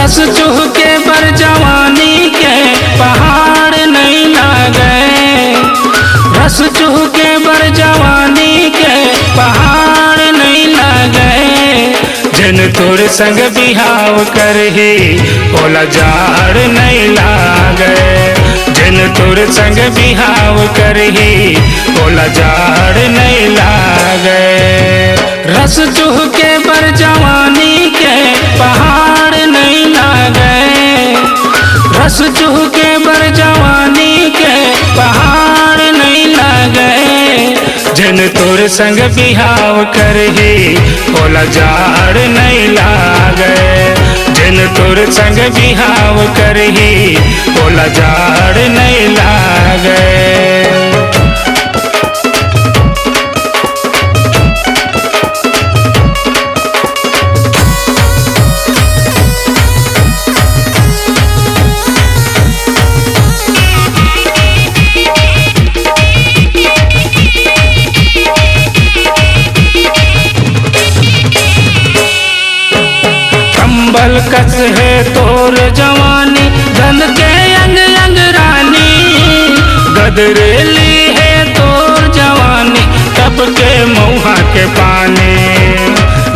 रस चूह के बर जवानी के पहाड़ नहीं लागे। रस चूह के बर जवानी के पहाड़ नहीं लागे। जिन तोर संग बिहाव करही ओला जाड़ नहीं लागे। जिन तोर संग बिहाव करही ओला जाड़ नहीं लागे। रस चूह के बर जवानी के पहाड़ नहीं लागे। रस चूह के बर जवानी के पहाड़ नहीं लागे। जिन तोर संग बिहाव करही ओला जाड़ नहीं लागे। जिन तोर संग बिहाव करही ओला जाड़ नहीं लागे। कंबल कस है तोर जवानी धन के अंग अंग रानी। गदरेली है तोर जवानी तब के मऊहा के पानी।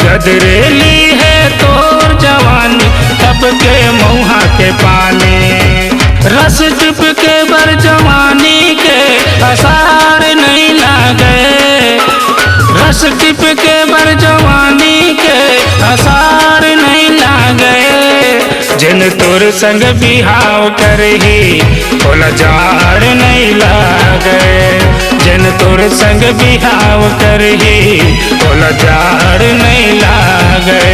गदरेली है तोर जवानी तब के मऊहा के पानी। रस टिप के बर जवानी के असार नहीं लागे। रस टिप के बर जवानी के असार नहीं लागे। जिन तोर संग बिहाव करही ओला जाड़ नहीं लागे। जिन तोर संग बिहाव करही ओला जाड़ नहीं लागे।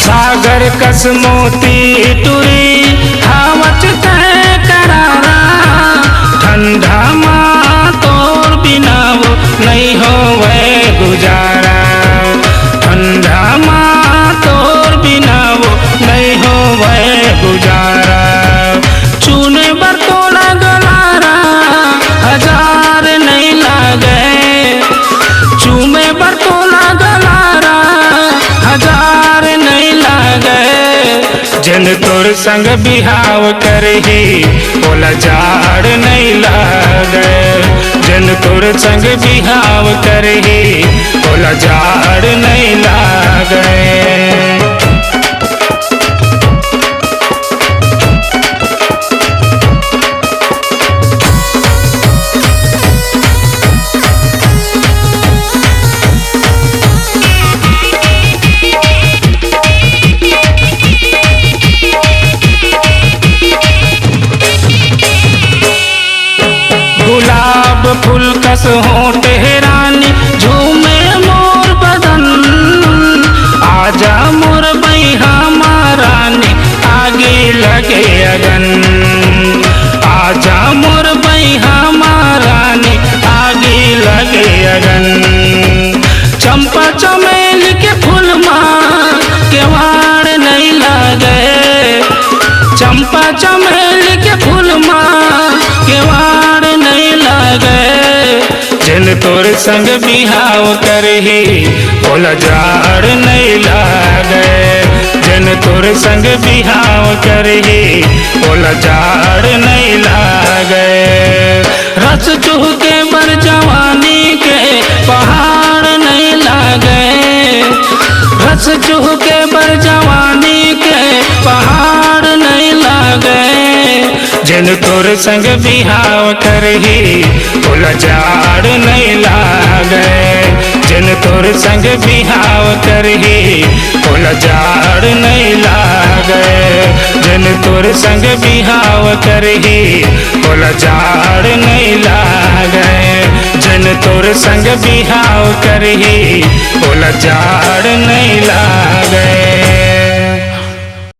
सागर कस मोती टुरी हावत तय करारा। ठंडा माँ तोर बिना वो नहीं हो वह गुजारा। ठंडा माँ तोर बिना वो नहीं हो वह गुजारा। चूने बर तोला गलारा हजार नहीं लागे। चूमे बर तोला गलारा हजार नहीं लागे। जिन तोर संग बिहाव करही ओला जाड़ नहीं लागे। जिन तोर संग बिहाव करही ओला जाड़ नहीं लागे। गुलाब फूल कस होठ है रानी झूमे मोर बदन। आजा मोर बैहा महारानी आगे लगे अगन। आजा मोर बैहा महारानी आगे लगे अगन। चंपा चमेल के फूल माँ केवाड़ नहीं लागे। चंपा चमेल के फूल माँ केवाड़ नहीं लागे। जिन तोर संग बिहाव करही ओला जाड़ नहीं लागे। जिन तोर संग बिहाव करही ओला जाड़ नहीं लागे। रस चूह के बर जवानी के पहाड़ नहीं लागे। रस चूह के बर जवानी के पहाड़ नहीं लागे। जिन तोर संग बिहाव करही ओला जाड़ नहीं लागे। जिन तोर संग बिहाव करही ओला जाड़ नहीं लागे। जिन तोर संग बिहाव करही ओला जाड़ नहीं लागे। जिन तोर संग बिहाव करही ओला जाड़ नहीं लागे।